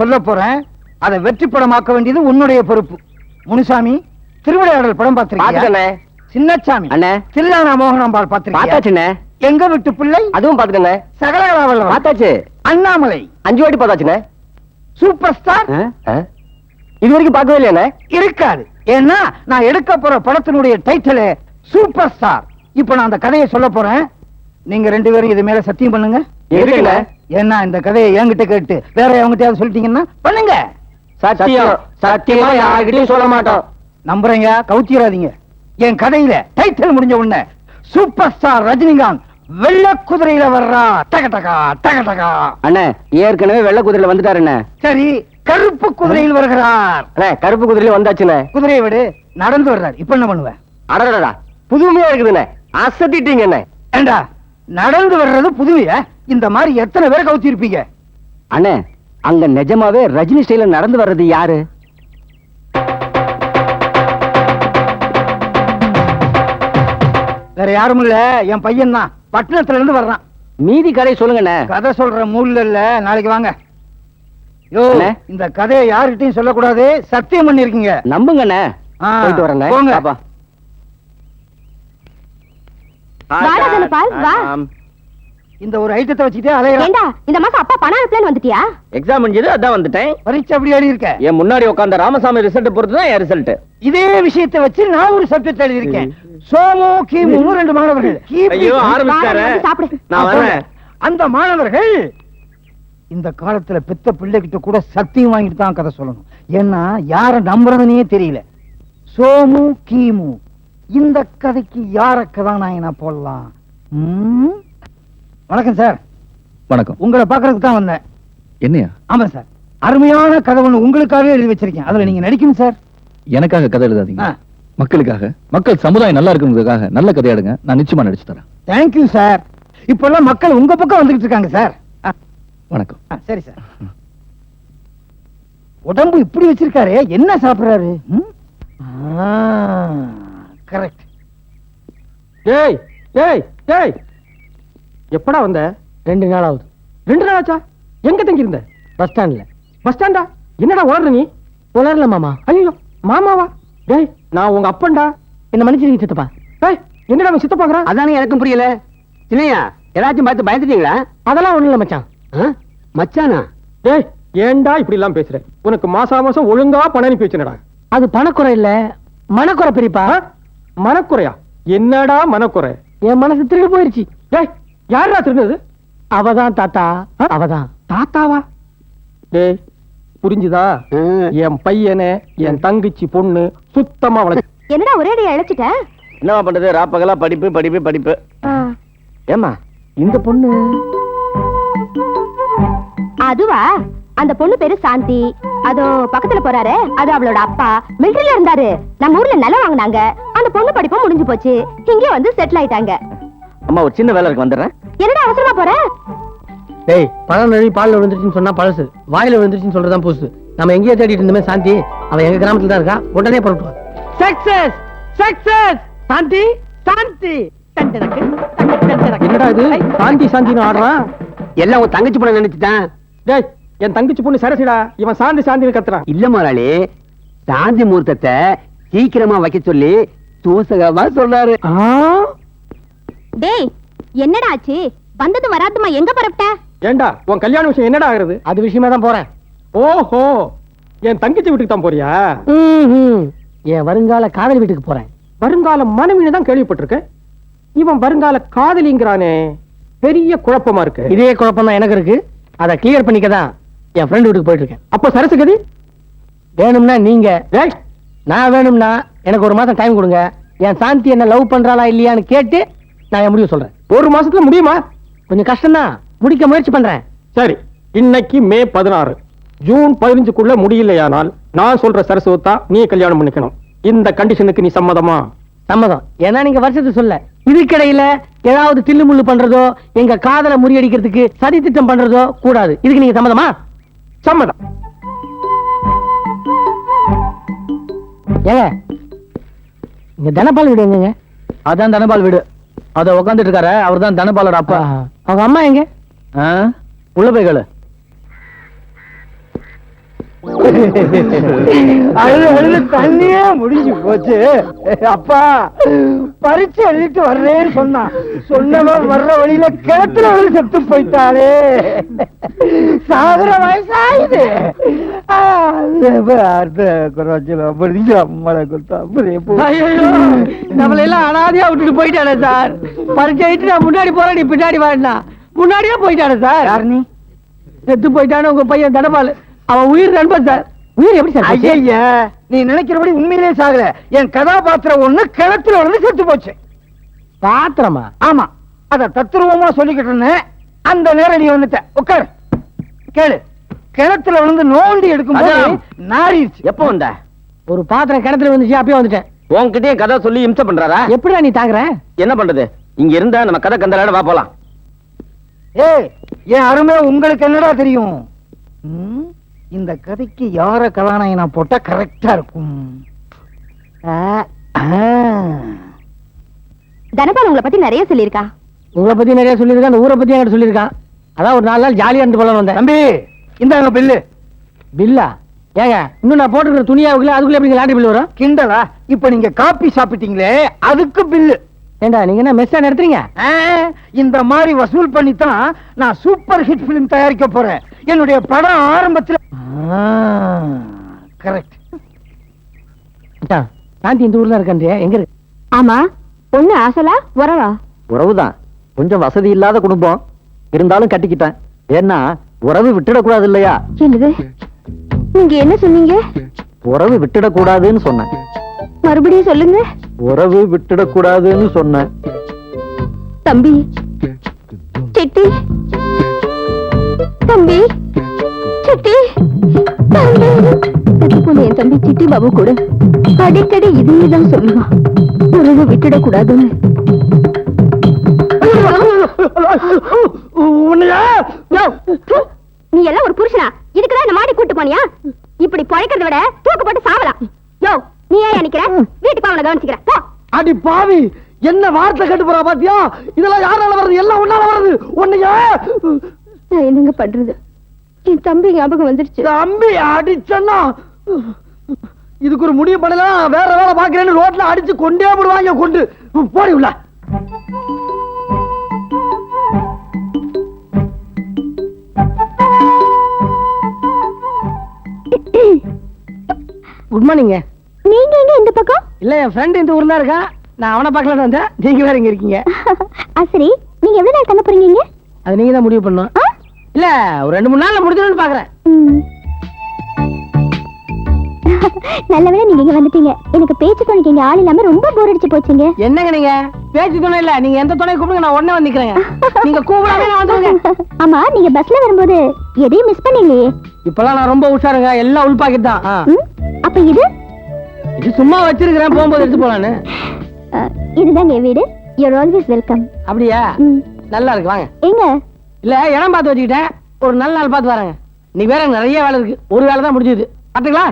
சொல்ல போறேன். அதை வெற்றி படமாக்க வேண்டியது உன்னுடைய பொறுப்பு. முனுசாமி, திருவிளையாடல் படம் பார்த்திருக்கீங்க? சின்னசாமி அண்ணே, தில்லானா மோகனாம்பாள் பார்த்திருக்கீங்க? எங்க விட்டு பிள்ளை அதுவும் பாத்துக்கண்ணே. சகலகலாவல்லம் பார்த்தாச்சு. அண்ணாமலை 5 வாட்டி பார்த்தாச்சுண்ணே. சூப்பர் ஸ்டார் இது வரைக்கும் பார்க்கவே இல்லையாண்ணே? இருக்காது. ஏன்னா நான் எடுக்க போற படத்தினுடைய டைட்டில் சூப்பர் ஸ்டார். இப்ப நான் அந்த கதையை சொல்ல போறேன். நீங்க 2 பேரும் இது மேல சத்தியம் பண்ணுங்க. எதுக்குண்ணே? ஏன்னா இந்த கதையை என்கிட்ட கேட்டு வேற எவங்கிட்டயாவது சொல்லிட்டீங்கன்னா பண்ணுங்க. சத்தியம். சத்தியமா யார்கிட்டயும் சொல்ல மாட்டோம். நம்புறீங்க? கவுத்திராதீங்க. என் கதையில டைட்டில் முடிஞ்ச உடனே சூப்பர் ஸ்டார் ரஜினிகாந்த் வெள்ளை குதிரையில வர்றா. டகடகா டகடகா. அண்ணே, ஏற்கனவே வெள்ளை குதிரையில வந்துட்டாருண்ணே. சரி, கருப்பு குதிரையில் வருகிறார். அண்ணே, கருப்பு குதிரையில வந்தாச்சுண்ணே. குதிரையை விடு, நடந்து வர்றார். இப்ப என்ன பண்ணுவேன்? அடடா, புதுமையா இருக்குதுண்ணே. அசத்திட்டீங்க என்ன? ஏண்டா, நடந்து வர்றது புதுமையா? இந்த மாதிரி எத்தனை பேர் கவுத்தி இருப்பீங்க? அண்ணே, அங்க நிஜமாவே ரஜினி ஸ்டைல நடந்து வர்றது யாரு? வேற யாரும் இல்ல, என் பையன் தான். பட்டணத்துல இருந்து வர்றான். மீதி கதை சொல்லுங்கண்ணே. கதை சொல்ற மூட்ல இல்ல, நாளைக்கு வாங்க. யோ, அண்ணே. இந்த கதையை யார்கிட்டயும் சொல்லக்கூடாது. சத்தியம் பண்ணிருக்கீங்க. நம்புங்கண்ணே. ஆ, போயிட்டு வரேண்ணே. போங்க. பாப்பா. வாடா தனபால், வா. இந்த ஒரு ஐட்டத்தை வச்சுக்கிட்டே அலையறா. ஏண்டா, இந்த மாசம் அப்பா பணம் அனுப்பலன்னு வந்துட்டியா? எக்ஸாம் முடிஞ்சது, அதான் வந்துட்டேன். பரீட்சை அப்படி எழுதி இருக்க. என் முன்னாடி உட்கார்ந்த ராமசாமி ரிசல்ட் பொறுத்து தான் என் ரிசல்ட். இதே விஷயத்தை வச்சு நான் ஒரு சப்ஜெக்ட் எழுதி இருக்கேன். சோமு கீமு 2 மாணவர்கள். ஐயோ, ஆரம்பிச்சாரே. வாடா, வந்து சாப்பிடு. நான் வரேன். அந்த மாணவர்கள் இந்த காலத்துல பெத்த பிள்ளைகிட்ட கூட சத்தியம் வாங்கிட்டு தான் கதை சொல்லணும். ஏன்னா யார நம்புறதுனே தெரியல. சோமு கீமு, இந்த கதைக்கு யார கதாநாயகனா போடலாம்? வணக்கம் சார். வணக்கம். உங்களை பாக்குறதுக்கு தான் வந்தேன். என்னையா? ஆமா சார், அருமையான கதை ஒண்ணு உங்களுக்காகவே எழுதி வச்சிருக்கேன். அதுல நீங்க நடிக்கணும் சார். எனக்காக கதை எழுதாதீங்க. ஆ. மக்களுக்காக, மக்கள் சமுதாயம் நல்லா இருக்குங்கிறதுக்காக நல்ல கதை எடுங்க. நான் நிச்சயமா நடிச்சு தரேன். Thank you sir. இப்பெல்லாம் மக்கள் உங்க பக்கம் வந்துகிட்டு இருக்காங்க சார். வணக்கம். சரி சார். உடம்பு இப்படி வச்சிருக்காரு, என்ன சாப்பிடுறாரு? கரெக்ட். டேய் டேய் டேய், எப்படா வந்த? 2 நாள் ஆகுது. 2 நாள் ஆச்சா? எங்க தங்கி இருந்த? பஸ் ஸ்டாண்ட்ல. பஸ் ஸ்டாண்டா? என்னடா உளர்ற நீ? உளரல மாமா. ஐயோ, மாமாவா? டேய், நான் உங்க அப்பன்டா. என்ன மன்னிச்சிருங்க சித்தப்பா. டேய், என்னடா அவன் சித்தப்பாங்கறா? அதானே எனக்கும் புரியல. இல்லையா, ஏதாச்சும் பார்த்து பயந்துட்டீங்களா? அதெல்லாம் ஒண்ணும் இல்ல மச்சான். மச்சானா? டேய், ஏன்டா இப்படி எல்லாம் பேசுற? உனக்கு மாசம் ஒழுங்கா பணம் அனுப்பி வச்சனடா. அது பணக்குறை இல்ல, மனக்குறை பெரியப்பா. மனக்குறையா? என்னடா மனக்குறை? என் மனசு திருடு போயிருச்சு. டேய், யாரா திருடுது? அவதான் தாத்தா, அவதான். தாத்தாவா? டேய், புரிஞ்சுதா? என் பையனை என் தங்கச்சி பொண்ணு சுத்தமா வளர்த்து. என்னடா ஒரேடியா இழைச்சிட்ட? என்ன பண்றது, ராப்பகலா படிப்பு படிப்பு படிப்பு. ஏமா இந்த பொண்ணு? அதுவா, அந்த பொண்ணு பேரு சாந்தி. அதோ பக்கத்துல போறாரு, அது அவளோட அப்பா. மிலிட்டரியில இருந்தாரு. நம்ம ஊர்ல நிலம் வாங்கினாங்க. அந்த பொண்ணு படிப்பும் முடிஞ்சு போச்சு. இங்க வந்து செட்டில் ஆயிட்டாங்க. அம்மா, ஒரு சின்ன வேலை இருக்கு, வந்துடுறேன். என்னடா அவசரமா போற? டேய், பழம் நழுவி பால்ல விழுந்துருச்சுன்னு சொன்னா பழசு, வாயில விழுந்துருச்சுன்னு சொல்றதான் புதுசு. நம்ம எங்கேயே தேடிட்டு இருந்தோமே சாந்தி, அவன் எங்க கிராமத்துல தான் இருக்கா. உடனே புறப்பட்டு. Success success. சாந்தி சாந்தி. என்னடா இது சாந்தி சாந்தின்னு ஆடுறான்? எல்லாம் உன் தங்கச்சி பொண்ணு நினைச்சுட்டான். டேய், என் தங்கச்சி பொண்ணு சரசிடா. இவன் சாந்தி சாந்தின்னு கத்துறான். இல்ல முதலாளி, சாந்தி முகூர்த்தத்தை சீக்கிரமா வைக்க சொல்லி சூசகமா சொல்றாரு. டேய், என்னடா ஆச்சு? வந்தது வராதுமா எங்க பரப்பிட்ட? ஏண்டா, உன் கல்யாண விஷயம் என்னடா ஆகுறது? அது விஷயமா தான் போறேன். ஓஹோ, என் தங்கச்சி வீட்டுக்கு தான் போறியா? என் வருங்கால காதலி வீட்டுக்கு போறேன். வருங்கால மனைவின்னு தான் கேள்விப்பட்டிருக்கேன். இவன் வருங்கால காதலிங்கிறானே, பெரிய குழப்பமா இருக்கு. இதே குழப்பம் தான் எனக்கு இருக்கு. அதை கிளியர் பண்ணிக்கதான் என் ஃப்ரெண்ட் வீட்டுக்கு போயிட்டு இருக்கேன். அப்ப சரசுகதி வேணும்னா நீங்க, டேய், நான் வேணும்னா எனக்கு 1 மாசம் டைம் கொடுங்க. என் சாந்தி என்ன லவ் பண்றாளா இல்லையான்னு கேட்டு நான் என் முடிவு சொல்றேன். 1 மாசத்துல முடியுமா? கொஞ்சம் கஷ்டம்தான், முடிக்க முயற்சி பண்றேன். சரி, இன்னைக்கு மே 16, ஜூன் 15க்குள்ள முடியலையானால் நான் சொல்ற சரசுவத்தா நீ கல்யாணம் பண்ணிக்கணும். இந்த கண்டிஷனுக்கு நீ சம்மதமா? சம்மதம். ஏன்னா நீங்க வருஷத்தை சொல்ல, இதுக்கிடையில ஏதாவது தில்லு முள்ளு பண்றதோ, எங்க காதலை முறியடிக்கிறதுக்கு சதி திட்டம் பண்றதோ கூடாது. இதுக்கு நீங்க சம்மதமா? சம்மதம். ஏங்க, இங்க தனபால் வீடு எங்க? அதான் தனபால் வீடு. அத உட்காந்துட்டு இருக்காரு, அவர் தான் தனபாலோட அப்பா. அவங்க அம்மா எங்க? உள்ள போய் கேளு. அழுது அழுது தண்ணியே முடிஞ்சு போச்சு. அப்பா பரீட்சை எழுதிட்டு வர்றேன்னு சொன்னவன் வர்ற வழியில கிணத்துல வந்து செத்து போயிட்டாளே. சாகுற வயசாயுது. நம்மள எல்லாம் அனாதையா விட்டுட்டு போயிட்டானே சார். பரீட்சை நான் முன்னாடி போறேன், நீ பின்னாடி வாடினா முன்னாடியே போயிட்டானே சார். யார் நீ? செத்து போயிட்டானு உங்க பையன் தனபால். அவன் உயிர் நண்பன் சார். உயிர் எப்படி சார்? ஐயா, நீ நினைக்கிறபடி உண்மையிலே சாகல. என் கதாபாத்திரம் ஒண்ணு கிணத்துல வந்து செத்து போச்சு. பாத்திரமா? ஆமா, அத தத்துருவமா சொல்லிக்கிட்டு இருந்தேன். அந்த நேரம் நீ வந்துட்ட. உட்காரு, கேளு. கிணத்துல வந்து நோண்டி எடுக்கும் நாரிடுச்சு. எப்போ வந்த? ஒரு பாத்திரம் கிணத்துல வந்துச்சு, அப்பயே வந்துட்டேன். உன்கிட்டயே கதை சொல்லி இம்சை பண்றாரா? எப்படிடா நீ தாங்குற? என்ன பண்றது? இங்க இருந்தா நம்ம கதை கந்தலாட வா போலாம். ஏய், என் அருமை உங்களுக்கு என்னடா தெரியும்? இந்த கதைக்கு யார கதாநாயகனா போட்டா கரெக்டா இருக்கும்? தனபால் உங்களை பத்தி நிறைய சொல்லியிருக்கா. உங்களை பத்தி நிறைய சொல்லியிருக்கா, அந்த ஊரை பத்தி என்கிட்ட சொல்லியிருக்கான். அதான் ஒரு 4 நாள் ஜாலியா இருந்து போல வந்தேன். தம்பி, இந்தாங்க பில்லு. பில்லா? ஏங்க, இன்னும் நான் போட்டுக்கிற துணியாவுக்குள்ள அதுக்குள்ள எப்படி லாட்டரி பில் வரும்? கிண்டலா? இப்ப நீங்க காப்பி சாப்பிட்டீங்களே, அதுக்கு பில்லு. ஏண்டா நீங்க என்ன மெஸ்ஸா நடத்துறீங்க? இந்த மாதிரி வசூல் பண்ணித்தான் நான் சூப்பர் ஹிட் பிலிம் தயாரிக்க போறேன். என்னுடைய படம் ஆரம்பத்தில் கரெக்ட். சாந்தி இந்த ஊர்ல இருக்கான்றியா? எங்க இருக்கு? ஆமா, பொண்ணு ஆசலா உறவா? உறவுதான். கொஞ்சம் வசதி இல்லாத குடும்பம் இருந்தாலும் கட்டிக்கிட்டேன். ஏன்னா உறவு விட்டுடக்கூடாது இல்லையா? என்னது நீங்க என்ன சொன்னீங்க? உறவு விட்டுடக்கூடாதுன்னு சொன்னேன். மறுபடியும் சொல்லுங்க. உறவு விட்டுடக்கூடாதுன்னு சொன்னேன். தம்பி சிட்டி, தம்பி சிட்டி, தம்பி. செத்துப்போன என் தம்பி சிட்டி பாபு கூட அடிக்கடி இதையேதான் சொல்லுவான், உறவு விட்டுடக்கூடாதுன்னு. நீ எல்லாம் ஒரு புருஷனா? இதுக்குதான் இந்த மாடி கூட்டு போனியா? இப்படி பழைக்கிறத விட தூக்கு போட்டு சாவலாம். யோ, நீ ஏன் நிக்கிற? வீட்டுக்கு அவனை கவனிச்சுக்கிற போ. அடி பாவி, என்ன வார்த்தை கட்டு போறா பாத்தியா? இதெல்லாம் யாரால வருது? எல்லாம் உன்னால வருது. உன்னையா நான் என்னங்க பண்றது? என் தம்பி ஞாபகம் வந்துருச்சு. தம்பி அடிச்சன்னா இதுக்கு ஒரு முடிவு பண்ணலாம். வேற வேலை பாக்குறேன்னு ரோட்ல அடிச்சு கொண்டே போடுவாங்க. கொண்டு போடி உள்ள. Good morning. நீங்க எங்க இந்த பக்கம்? இல்ல, என் ஃப்ரெண்ட் இந்த ஊர்ல இருக்கா. நான் அவனை பார்க்கலான்னு வந்தேன். நீங்க வேற இங்க இருக்கீங்க. சரி, நீங்க எவ்வளவு நாள் தங்க போறீங்க? அது நீங்க தான் முடிவு பண்ணணும். இல்ல, ஒரு 2-3 நாள்ல முடிஞ்சிடும்னு பாக்குறேன். நல்ல வேளை நீங்க இங்க வந்துட்டீங்க. எனக்கு பேச்சு துணைக்கு இங்க ஆள் இல்லாம ரொம்ப போர் அடிச்சு போச்சுங்க. என்னங்க நீங்க பேச்சு துணை இல்ல, நீங்க எந்த துணை கூப்பிடுங்க, நான் உடனே வந்து நிக்கிறேன். நீங்க கூப்பிடாம நான் வந்துருங்க. ஆமா, நீங்க பஸ்ல வரும்போது எதையும் மிஸ் பண்ணீங்களே? இப்பெல்லாம் நான் ரொம்ப உஷாருங்க. எல்லாம் உள் பாக்கெட் தான். அப்ப இது இது சும்மா வச்சிருக்கிறேன், போகும்போது எடுத்து போலான்னு. இதுதாங்க என் வீடு. You are always welcome. அப்படியா? நல்லா இருக்கு, வாங்க. எங்க? இல்ல, இடம் பார்த்து வச்சுக்கிட்டேன். ஒரு நல்ல நாள் பார்த்து வரேங்க. நீ வேற நிறைய வேலை இருக்கு. ஒரு வேலை தான் முடிஞ்சது. பாத்துங்களா?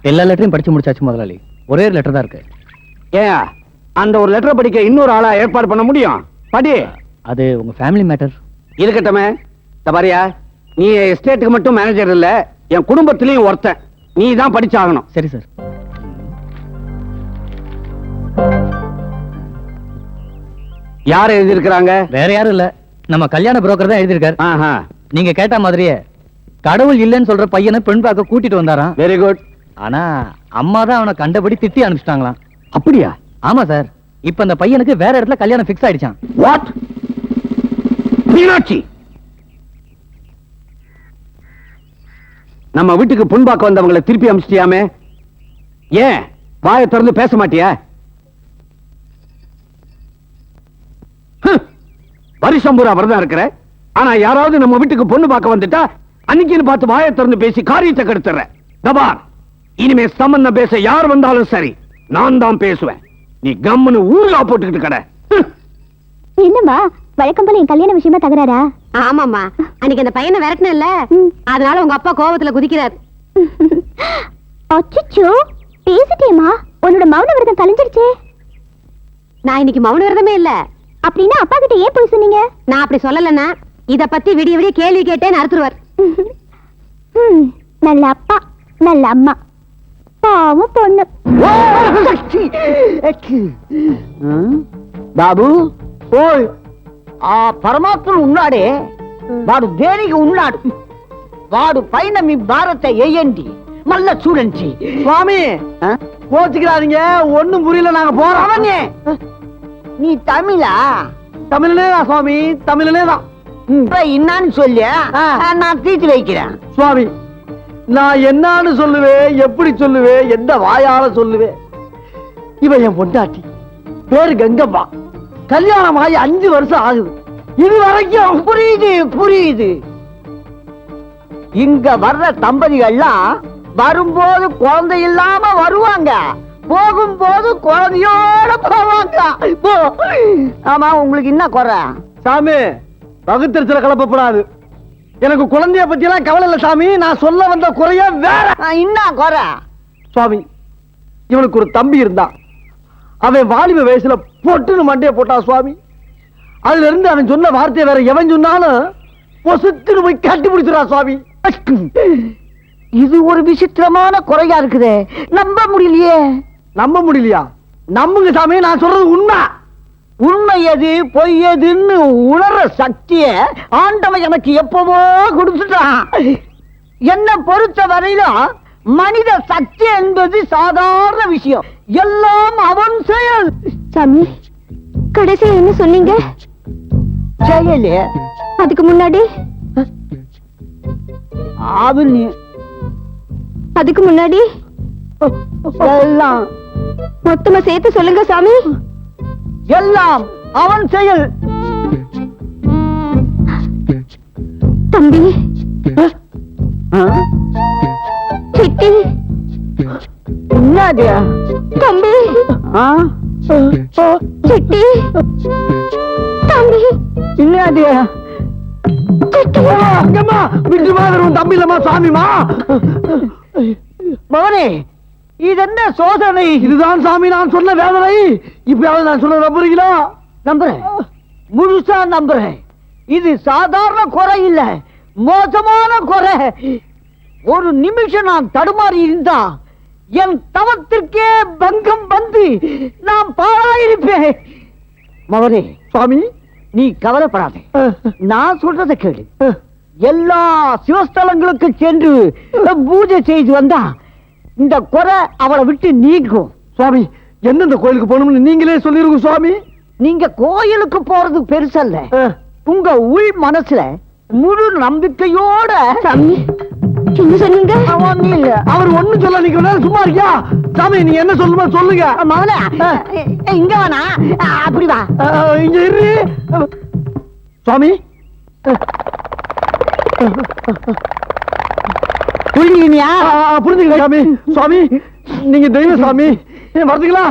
எல்லா லெட்டரையும் படிச்சு முடிச்சாச்சு முதலாளி. ஒரே ஒரு லெட்டர் தான் இருக்கு. ஏன் அந்த ஒரு லெட்டரை படிக்க இன்னொரு ஆளா ஏற்பாடு பண்ண முடியும்? படி. அது உங்க ஃபேமிலி மேட்டர். இருக்கட்டுமே. தபாரியா, நீ எஸ்டேட்டுக்கு மட்டும் மேனேஜர் இல்ல, என் குடும்பத்திலையும் ஒருத்தன். நீ தான் படிச்சாகணும். சரி சார். யார் எழுதியிருக்கிறாங்க? வேற யாரும் இல்ல, நம்ம கல்யாண புரோக்கர் தான் எழுதியிருக்காரு. ஆஹா, நீங்க கேட்ட மாதிரியே கடவுள் இல்லைன்னு சொல்ற பையனை பெண் பார்க்க கூட்டிட்டு வந்தாராம். Very good. ஆனா அம்மா தான் அவனை கண்டபடி திட்டி அனுப்பிச்சிட்டாங்களாம். அப்படியா? ஆமா சார். இப்ப அந்த பையனுக்கு வேற இடத்துல கல்யாணம் பிக்ஸ் ஆயிடுச்சான். வாட்? மீனாட்சி, நம்ம வீட்டுக்கு பொன் பார்க்க வந்தவங்களை திருப்பி அனுப்பிச்சிட்டியாமே, ஏன் வாயை திறந்து பேச மாட்டியா? வருஷம் பூரா வரதான் இருக்கிற, ஆனா யாராவது நம்ம வீட்டுக்கு பொண்ணு பார்க்க வந்துட்டா அன்னைக்குன்னு பார்த்து வாயை திறந்து பேசி காரியத்தை கெடுத்துற. தபார், இனிமே சம்பந்தம் பேச யார் வந்தாலும் சரி, நான் தான் பேசுவேன். நீ கம்முன்னு ஊருலா போட்டுக்கிட்டு கடை. என்னம்மா, வழக்கம் போல என் கல்யாண விஷயமா தகராறா? ஆமாமா, அன்னைக்கு அந்த பையனை விரட்டணும்ல, அதனால உங்க அப்பா கோவத்துல குதிக்கிறார். அச்சச்சோ, பேசிட்டேமா? உன்னோட மௌன விரதம் கலைஞ்சிருச்சே. நான் இன்னைக்கு மௌன விரதமே இல்ல. அப்படின்னா அப்பா கிட்ட ஏன் போய் சொன்னீங்க? நான் அப்படி சொல்லலன்னா இத பத்தி விடிய விடிய கேள்வி கேட்டேன்னு அறுத்துருவார். நல்ல அப்பா நல்ல அம்மா பாவம் பொண்ணு. బాబు ఓయ్ ఆ పరమాత్ముడు ఉన్నాడే వాడు దేనికి ఉన్నాడు వాడు పైన మీ భారత వేయండి మళ్ళా చూడండి சுவாமி கோச்சுக்கிறாதீங்க, ஒண்ணும் புரியல, நாங்க போறோம். அவனே நீ தமிழா தமிழ்லே தான் சுவாமி, தமிழ்லே தான். என்னன்னு சொல்லு நான் தீர்த்து வைக்கிறேன். சுவாமி, நான் என்னன்னு சொல்லுவேன், எப்படி சொல்லுவேன், எந்த வாயால சொல்லுவேன்? இவன் என் பொண்டாட்டி, பேரு கங்கம்மா. கல்யாணம் ஆகி 5 வருஷம் ஆகுது. இது வரைக்கும் புரியுது புரியுது. இங்க வர்ற தம்பதிகள்லாம் வரும்போது குழந்தை இல்லாம வருவாங்க, போகும்போது குழந்தையோட போவாங்க. ஆமா, உங்களுக்கு என்ன குறை? சாமி, பகுத்தறிச்சல கலப்பப்படாது. எனக்கு குழந்தைய பத்தி எல்லாம் கவலை இல்ல சாமி. நான் சொல்ல வந்த குறைய வேற. என்ன குறை? சுவாமி, இவனுக்கு ஒரு தம்பி இருந்தான். அவன் வாலிப வயசுல பொட்டுன்னு மண்டைய போட்டான் சுவாமி. அதுல இருந்து அவன் சொன்ன வார்த்தையை வேற எவன் சொன்னாலும் பொசுத்துன்னு போய் கட்டி பிடிச்சிடா சுவாமி. இது ஒரு விசித்திரமான குறையா இருக்குதே, நம்ப முடியலையே. நம்ப முடியலையா? நம்புங்க சாமி, நான் சொல்றது உண்மை. உண்மை எது பொய் எதுன்னு உணர்ற சக்திய ஆண்டவன் எனக்கு எப்பவோ கொடுத்துட்டான். என்ன பொறுத்த வரையிலும் மனித சக்தி என்பது சாதாரண விஷயம், எல்லாம் அவன் செயல். சாமி, கடைசியில் என்ன சொன்னீங்க? செயலே. அதுக்கு முன்னாடி அவன் அதுக்கு முன்னாடி எல்லாம் மொத்தமா சேர்த்து சொல்லுங்க சாமி. எல்லாம் அவன் செயல். தம்பி, சித்தி, என்னது? தம்பி, சித்தி, தம்பி, என்னது? அங்கம்மா, விட்டு மாதிரி தம்பி இல்லம்மா, சாமிமா. மகனே, இது என்ன சோதனை? இதுதான் சாமி நான் சொன்ன வேதனை. இப்பயாவது நான் சொல்ல நம்புறீங்களா? நம்புறேன், முழுசா நம்புறேன். இது சாதாரண குறை இல்ல, மோசமான குறை. ஒரு நிமிஷம் நான் தடுமாறி இருந்தா என் தவத்திற்கே பங்கம் வந்து நான் பாழாயிருப்பேன். மகனே, சுவாமி, நீ கவலைப்படாதே, நான் சொல்றதை கேளு. எல்லா சிவஸ்தலங்களுக்கு சென்று பூஜை செய்து வந்தா இந்த குறை அவளை விட்டு நீங்கும். சுவாமி, எந்தெந்த கோயிலுக்கு போகணும்னு நீங்களே சொல்லிருங்க சுவாமி. நீங்க கோயிலுக்கு போறது பெருசல்ல, உங்க உள் மனசுல முழு நம்பிக்கையோட. சாமி, என்ன சொன்னீங்க? அவர் ஒண்ணும் சொல்ல, நீங்க சும்மா இருக்கியா? சாமி, நீங்க என்ன சொல்லுமா சொல்லுங்க. மகனே, இங்க வேணா, அப்படி வா. இங்க இரு சுவாமி. புரிஞ்சுக்கினியா? புரிஞ்சுக்க சாமி. சுவாமி, நீங்க தெய்வ சாமி, வரதுங்களா?